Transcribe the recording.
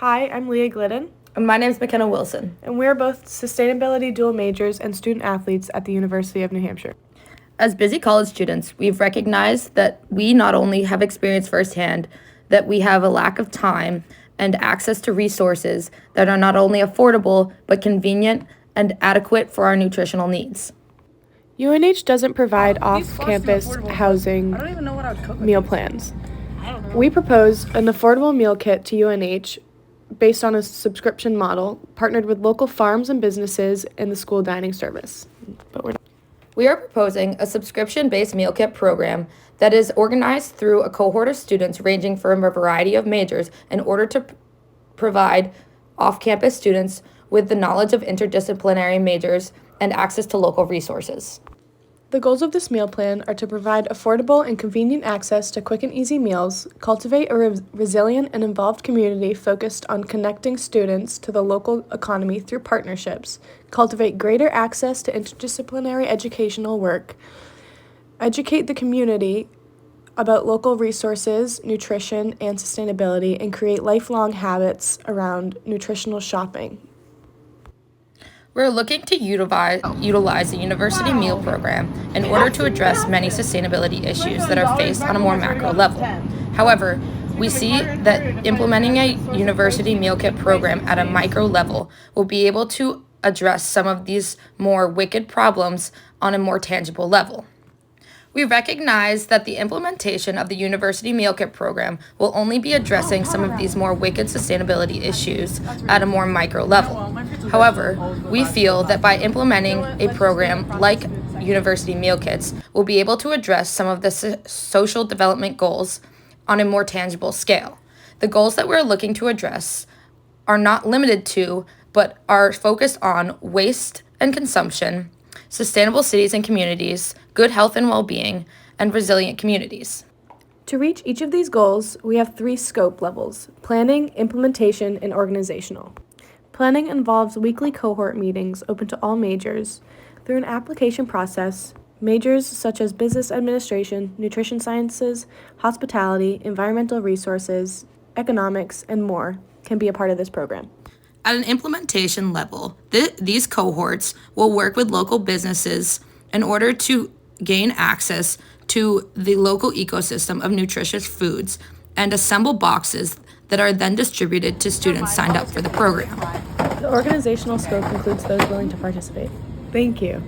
Hi, I'm Leah Glidden, And my name is McKenna Wilson. and we're both sustainability dual majors and student athletes at the University of New Hampshire. As busy college students, we've recognized that we not only have experienced firsthand that we have a lack of time and access to resources that are not only affordable but convenient and adequate for our nutritional needs. UNH doesn't provide off-campus housing meal plans. We propose an affordable meal kit to UNH based on a subscription model, partnered with local farms and businesses in the school dining service. We are proposing a subscription-based meal kit program that is organized through a cohort of students ranging from a variety of majors in order to provide off-campus students with the knowledge of interdisciplinary majors and access to local resources. The goals of this meal plan are to provide affordable and convenient access to quick and easy meals, cultivate a resilient and involved community focused on connecting students to the local economy through partnerships, cultivate greater access to interdisciplinary educational work, educate the community about local resources, nutrition, and sustainability, and create lifelong habits around nutritional shopping. We're looking to utilize the university meal program in order to address many sustainability issues that are faced on a more macro level. However, we see that implementing a university meal kit program at a micro level will be able to address some of these more wicked problems on a more tangible level. We recognize that the implementation of the University Meal Kit program will only be addressing some of these more wicked sustainability issues at a more micro level. However, we feel that by implementing a program like University Meal Kits, we'll be able to address some of the social development goals on a more tangible scale. The goals that we're looking to address are not limited to, but are focused on waste and consumption, sustainable cities and communities, good health and well-being, and resilient communities. To reach each of these goals, we have 3 scope levels: planning, implementation, and organizational. Planning involves weekly cohort meetings open to all majors. Through an application process, majors such as business administration, nutrition sciences, hospitality, environmental resources, economics, and more can be a part of this program. At an implementation level, these cohorts will work with local businesses in order to gain access to the local ecosystem of nutritious foods and assemble boxes that are then distributed to students signed up for the program. The organizational scope includes those willing to participate. Thank you.